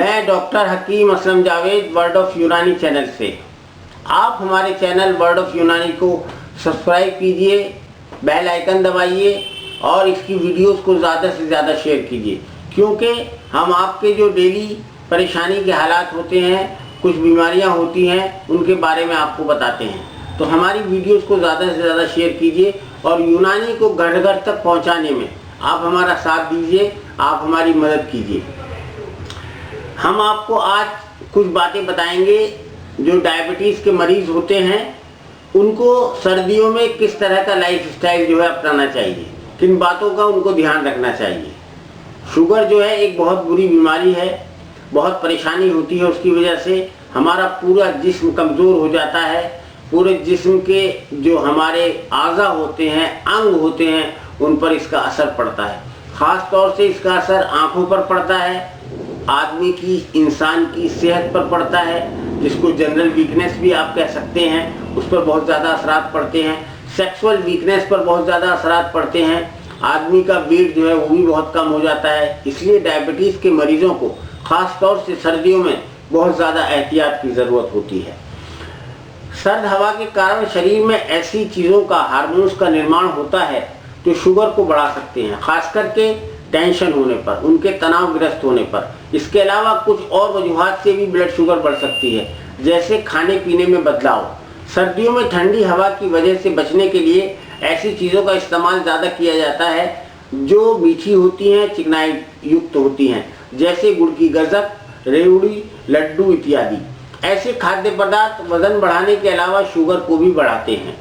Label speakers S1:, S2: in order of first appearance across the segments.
S1: मैं doctor Hakim Aslam Javed world of Unani channel से। आप हमारे चैनल वर्ड ऑफ यूनानी को सब्सक्राइब कीजिए, बेल आइकन दबाइए और इसकी वीडियोस को ज़्यादा से ज़्यादा शेयर कीजिए, क्योंकि हम आपके जो डेली परेशानी के हालात होते हैं, कुछ बीमारियां होती हैं, उनके बारे में आपको बताते हैं। तो हमारी वीडियोस को ज़्यादा से ज़्यादा शेयर कीजिए और यूनानी को घर घर तक पहुंचाने में आप हमारा साथ दीजिए, आप हमारी मदद कीजिए। हम आपको आज कुछ बातें बताएंगे जो डायबिटीज़ के मरीज़ होते हैं, उनको सर्दियों में किस तरह का लाइफस्टाइल जो है अपनाना चाहिए, किन बातों का उनको ध्यान रखना चाहिए। शुगर जो है एक बहुत बुरी बीमारी है, बहुत परेशानी होती है उसकी वजह से। हमारा पूरा जिस्म कमज़ोर हो जाता है, पूरे जिस्म के जो हमारे आज़ा होते हैं, अंग होते हैं, उन पर इसका असर पड़ता है। ख़ास तौर से इसका असर आँखों पर पड़ता है, आदमी की, इंसान की सेहत पर पड़ता है, जिसको जनरल वीकनेस भी आप कह सकते हैं, उस पर बहुत ज़्यादा असरात पड़ते हैं। सेक्सुअल वीकनेस पर बहुत ज़्यादा असरात पड़ते हैं। आदमी का वेट जो है वो भी बहुत कम हो जाता है। इसलिए डायबिटीज़ के मरीज़ों को ख़ास तौर से सर्दियों में बहुत ज़्यादा एहतियात की ज़रूरत होती है। सर्द हवा के कारण शरीर में ऐसी चीज़ों का, हार्मोन्स का निर्माण होता है जो शुगर को बढ़ा सकते हैं, ख़ास करके टेंशन होने पर, उनके तनावग्रस्त होने पर। इसके अलावा कुछ और वजूहात से भी ब्लड शुगर बढ़ सकती है, जैसे खाने पीने में बदलाव। सर्दियों में ठंडी हवा की वजह से बचने के लिए ऐसी चीज़ों का इस्तेमाल ज़्यादा किया जाता है जो मीठी होती हैं, चिकनाई युक्त होती हैं, जैसे गुड़ की गज़क, रेवड़ी, लड्डू इत्यादि। ऐसे खाद्य पदार्थ वज़न बढ़ाने के अलावा शुगर को भी बढ़ाते हैं।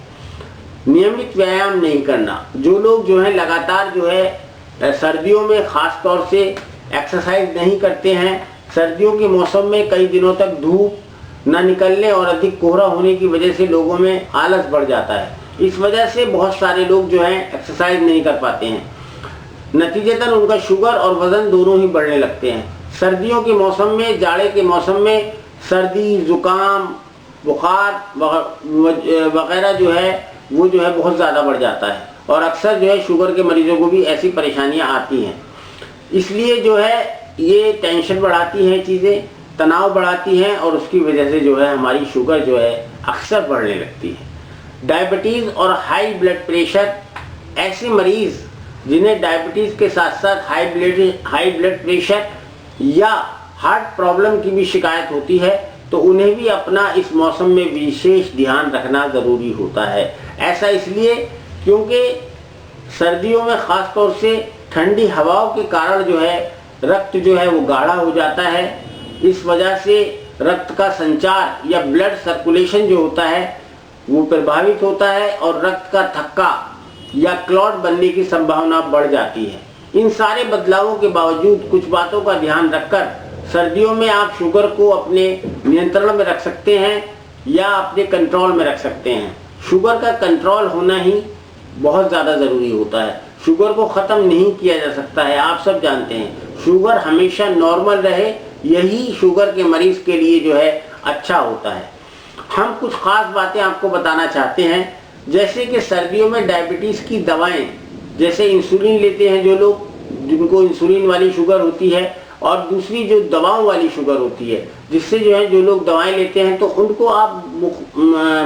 S1: नियमित व्यायाम नहीं करना। जो लोग जो है लगातार जो है सर्दियों में ख़ास तौर से एक्सरसाइज नहीं करते हैं, सर्दियों के मौसम में कई दिनों तक धूप न निकलने और अधिक कोहरा होने की वजह से लोगों में आलस बढ़ जाता है। इस वजह से बहुत सारे लोग जो हैं एक्सरसाइज नहीं कर पाते हैं। नतीजतन उनका शुगर और वज़न दोनों ही बढ़ने लगते हैं। सर्दियों के मौसम में, जाड़े के मौसम में सर्दी, ज़ुकाम, बुखार वगैरह जो है वो जो है बहुत ज़्यादा बढ़ जाता है और अक्सर जो है शुगर के मरीज़ों को भी ऐसी परेशानियां आती हैं। इसलिए जो है ये टेंशन बढ़ाती हैं चीज़ें, तनाव बढ़ाती हैं और उसकी वजह से जो है हमारी शुगर जो है अक्सर बढ़ने लगती है। डायबिटीज़ और हाई ब्लड प्रेशर, ऐसे मरीज़ जिन्हें डायबिटीज़ के साथ साथ हाई ब्लड प्रेशर या हार्ट प्रॉब्लम की भी शिकायत होती है, तो उन्हें भी अपना इस मौसम में विशेष ध्यान रखना ज़रूरी होता है। ऐसा इसलिए क्योंकि सर्दियों में ख़ास तौर से ठंडी हवाओं के कारण जो है रक्त जो है वो गाढ़ा हो जाता है। इस वजह से रक्त का संचार या ब्लड सर्कुलेशन जो होता है वो प्रभावित होता है और रक्त का थक्का या क्लॉट बनने की संभावना बढ़ जाती है। इन सारे बदलावों के बावजूद कुछ बातों का ध्यान रखकर सर्दियों में आप शुगर को अपने नियंत्रण में रख सकते हैं या अपने कंट्रोल में रख सकते हैं। शुगर का कंट्रोल होना ही बहुत ज़्यादा ज़रूरी होता है। शुगर को ख़त्म नहीं किया जा सकता है, आप सब जानते हैं। शुगर हमेशा नॉर्मल रहे, यही शुगर के मरीज़ के लिए जो है अच्छा होता है। हम कुछ ख़ास बातें आपको बताना चाहते हैं, जैसे कि सर्दियों में डायबिटीज़ की दवाएं, जैसे इंसुलिन लेते हैं जो लोग, जिनको इंसुलिन वाली शुगर होती है, और दूसरी जो दवाओं वाली शुगर होती है, जिससे जो है जो लोग दवाएं लेते हैं तो उनको आप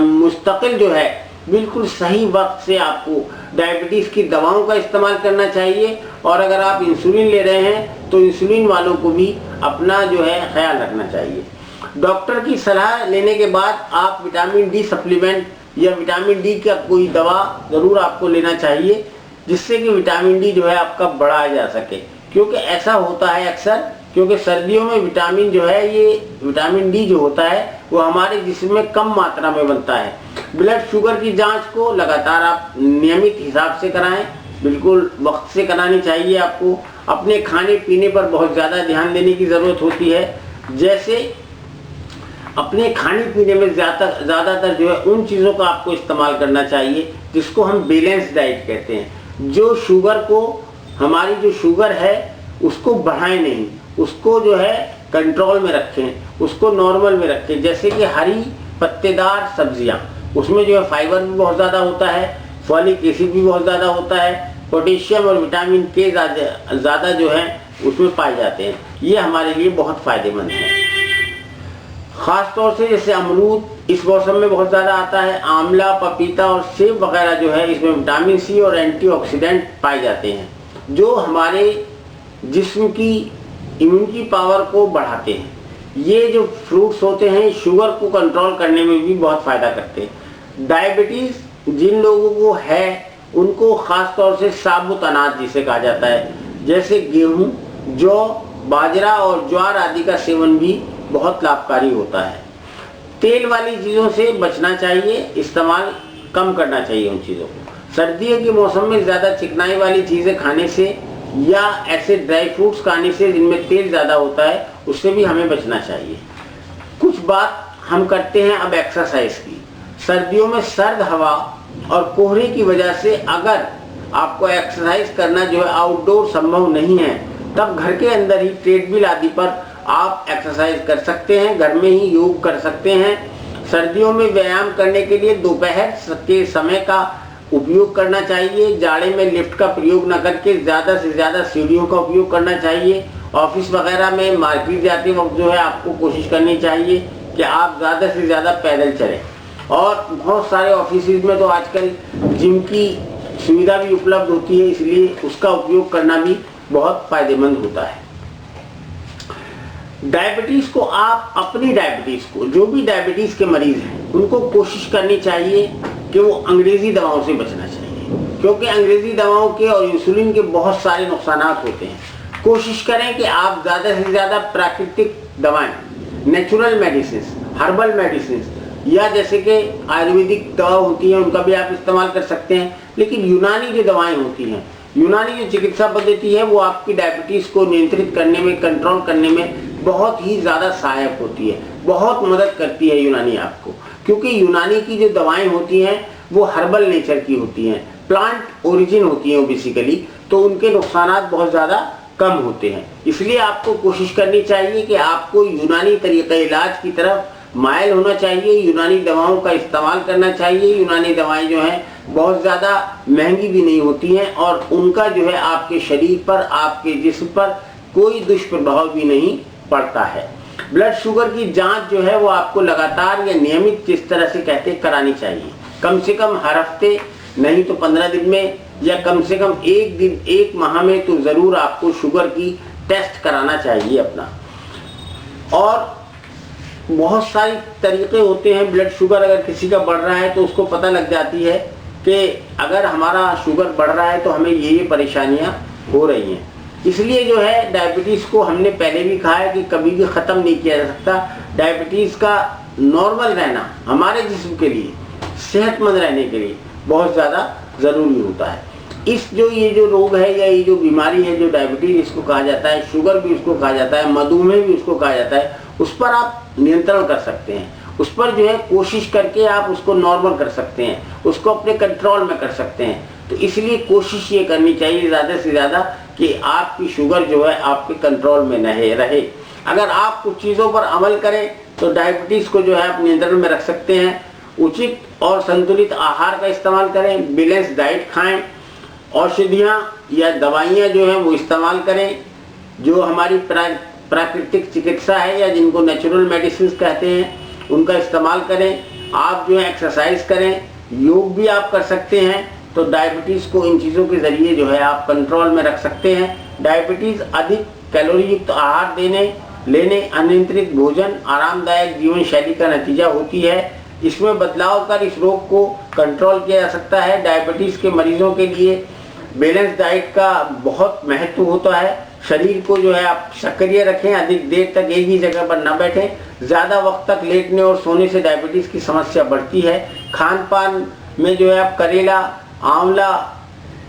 S1: मुस्तकिल जो है बिल्कुल सही वक्त से आपको डायबिटीज़ की दवाओं का इस्तेमाल करना चाहिए। और अगर आप इंसुलिन ले रहे हैं तो इंसुलिन वालों को भी अपना जो है ख्याल रखना चाहिए। डॉक्टर की सलाह लेने के बाद आप विटामिन डी सप्लीमेंट या विटामिन डी का कोई दवा ज़रूर आपको लेना चाहिए, जिससे कि विटामिन डी जो है आपका बढ़ाया जा सके। क्योंकि ऐसा होता है अक्सर, क्योंकि सर्दियों में विटामिन जो है, ये विटामिन डी जो होता है वो हमारे जिस्म में कम मात्रा में बनता है। ब्लड शुगर की जांच को लगातार आप नियमित हिसाब से कराएं, बिल्कुल वक्त से करानी चाहिए आपको। अपने खाने पीने पर बहुत ज़्यादा ध्यान देने की ज़रूरत होती है, जैसे अपने खाने पीने में ज़्यादातर जो है उन चीज़ों का आपको इस्तेमाल करना चाहिए जिसको हम बैलेंस डाइट कहते हैं। जो शुगर को, हमारी जो शुगर है उसको बढ़ाएं नहीं, उसको जो है कंट्रोल में रखें, उसको नॉर्मल में रखें। जैसे कि हरी पत्तेदार सब्जियां, उसमें जो है फाइबर भी बहुत ज़्यादा होता है, फॉलिक एसिड भी बहुत ज़्यादा होता है, पोटेशियम और विटामिन के ज़्यादा जो है उसमें पाए जाते हैं। ये हमारे लिए बहुत फायदेमंद है। ख़ास तौर से जैसे अमरूद इस मौसम में बहुत ज़्यादा आता है, आंवला, पपीता और सेब वगैरह जो है इसमें विटामिन सी और एंटीऑक्सीडेंट पाए जाते हैं जो हमारे जिस्म की इम्यूनिटी पावर को बढ़ाते हैं। ये जो फ्रूट्स होते हैं शुगर को कंट्रोल करने में भी बहुत फ़ायदा करते हैं। डायबिटीज़ जिन लोगों को है उनको ख़ास तौर से साबुत अनाज जिसे कहा जाता है, जैसे गेहूँ, जौ, बाजरा और ज्वार आदि का सेवन भी बहुत लाभकारी होता है। तेल वाली चीज़ों से बचना चाहिए, इस्तेमाल कम करना चाहिए उन चीज़ों को। सर्दियों के मौसम में ज़्यादा चिकनाई वाली चीज़ें खाने से या ऐसे ड्राई फ्रूट्स खाने से जिनमें तेल ज़्यादा होता है उससे भी हमें बचना चाहिए। कुछ बात हम करते हैं अब एक्सरसाइज की। सर्दियों में सर्द हवा और कोहरे की वजह से अगर आपको एक्सरसाइज करना जो है आउटडोर संभव नहीं है, तब घर के अंदर ही ट्रेडमिल आदि पर आप एक्सरसाइज कर सकते हैं, घर में ही योग कर सकते हैं। सर्दियों में व्यायाम करने के लिए दोपहर के समय का उपयोग करना चाहिए। जाड़े में लिफ्ट का प्रयोग न करके ज़्यादा से ज़्यादा सीढ़ियों का उपयोग करना चाहिए। ऑफिस वगैरह में मार्केट जाते वक्त जो है आपको कोशिश करनी चाहिए कि आप ज़्यादा से ज़्यादा पैदल चलें। और बहुत सारे ऑफिस में तो आजकल जिम की सुविधा भी उपलब्ध होती है, इसलिए उसका उपयोग करना भी बहुत फायदेमंद होता है। डायबिटीज़ को आप अपनी डायबिटीज़ को, जो भी डायबिटीज़ के मरीज हैं उनको कोशिश करनी चाहिए कि वो अंग्रेज़ी दवाओं से बचना चाहिए, क्योंकि अंग्रेज़ी दवाओं के और इंसुलिन के बहुत सारे नुकसान होते हैं। कोशिश करें कि आप ज़्यादा से ज़्यादा प्राकृतिक दवाएं, नेचुरल मेडिसिन, हर्बल मेडिसिन या जैसे कि आयुर्वेदिक दवा होती है उनका भी आप इस्तेमाल कर सकते हैं। लेकिन यूनानी जो दवाएं होती हैं, यूनानी जो चिकित्सा पद्धति है वो आपकी डायबिटीज़ को नियंत्रित करने में, कंट्रोल करने में बहुत ही ज़्यादा सहायक होती है, बहुत मदद करती है यूनानी आपको। क्योंकि यूनानी की जो दवाएं होती हैं वो हर्बल नेचर की होती हैं, प्लांट ओरिजिन होती हैं बेसिकली, तो उनके नुकसान बहुत ज़्यादा कम होते हैं। इसलिए आपको कोशिश करनी चाहिए कि आपको यूनानी तरीक़े इलाज की तरफ मायल होना चाहिए, यूनानी दवाओं का इस्तेमाल करना चाहिए। यूनानी दवाएं जो हैं बहुत ज़्यादा महंगी भी नहीं होती हैं और उनका जो है आपके शरीर पर, आपके जिस्म पर कोई दुष्प्रभाव भी नहीं पड़ता है। ब्लड शुगर की जांच जो है वो आपको लगातार या नियमित जिस तरह से कहते हैं करानी चाहिए, कम से कम हर हफ्ते, नहीं तो 15 दिन में, या कम से कम एक दिन, एक माह में तो ज़रूर आपको शुगर की टेस्ट कराना चाहिए अपना। और बहुत सारे तरीके होते हैं, ब्लड शुगर अगर किसी का बढ़ रहा है तो उसको पता लग जाती है कि अगर हमारा शुगर बढ़ रहा है तो हमें ये परेशानियां हो रही हैं। इसलिए जो है डायबिटीज़ को हमने पहले भी कहा है कि कभी भी ख़त्म नहीं किया जा सकता। डायबिटीज़ का नॉर्मल रहना हमारे जिस्म के लिए, सेहतमंद रहने के लिए बहुत ज़्यादा ज़रूरी होता है। ये जो रोग है या ये जो बीमारी है जो डायबिटीज़ इसको कहा जाता है, शुगर भी उसको कहा जाता है, मधुमेह भी उसको कहा जाता है, उस पर आप नियंत्रण कर सकते हैं। उस पर जो है कोशिश करके आप उसको नॉर्मल कर सकते हैं, उसको अपने कंट्रोल में कर सकते हैं। तो इसलिए कोशिश ये करनी चाहिए ज़्यादा से ज़्यादा कि आपकी शुगर जो है आपके कंट्रोल में रहे। अगर आप कुछ चीज़ों पर अमल करें तो डायबिटीज़ को जो है आप नियंत्रण में रख सकते हैं। उचित और संतुलित आहार का इस्तेमाल करें, बैलेंस डाइट खाएं, औषधियाँ या दवाइयाँ जो हैं वो इस्तेमाल करें, जो हमारी प्राकृतिक चिकित्सा है या जिनको नेचुरल मेडिसिन कहते हैं उनका इस्तेमाल करें। आप जो है एक्सरसाइज करें, योग भी आप कर सकते हैं। तो डायबिटीज़ को इन चीज़ों के ज़रिए जो है आप कंट्रोल में रख सकते हैं। डायबिटीज़ अधिक कैलोरी युक्त आहार लेने, अनियंत्रित भोजन, आरामदायक जीवन शैली का नतीजा होती है। इसमें बदलाव कर इस रोग को कंट्रोल किया जा सकता है। डायबिटीज़ के मरीजों के लिए बैलेंस डाइट का बहुत महत्व होता है। शरीर को जो है आप सक्रिय रखें, अधिक देर तक एक ही जगह पर न बैठें। ज़्यादा वक्त तक लेटने और सोने से डायबिटीज़ की समस्या बढ़ती है। खान पान में जो है आप करेला, आंवला,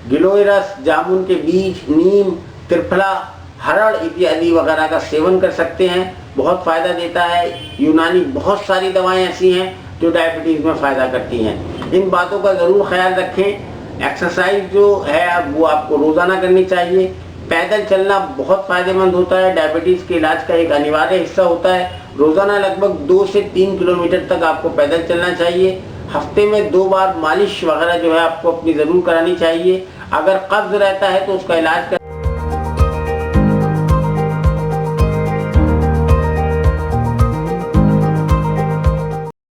S1: गिलोय रस, जामुन के बीज, नीम, त्रिफला, हरड़ इत्यादि वगैरह का सेवन कर सकते हैं, बहुत फ़ायदा देता है। यूनानी बहुत सारी दवाएं ऐसी हैं जो डायबिटीज़ में फ़ायदा करती हैं। इन बातों का ज़रूर ख्याल रखें। एक्सरसाइज जो है वो आपको रोज़ाना करनी चाहिए। पैदल चलना बहुत फ़ायदेमंद होता है, डायबिटीज़ के इलाज का एक अनिवार्य हिस्सा होता है। रोज़ाना लगभग 2 से 3 किलोमीटर तक आपको पैदल चलना चाहिए। हफ्ते में 2 बार मालिश वगैरह जो है आपको अपनी ज़रूर करानी चाहिए। अगर कब्ज़ रहता है तो उसका इलाज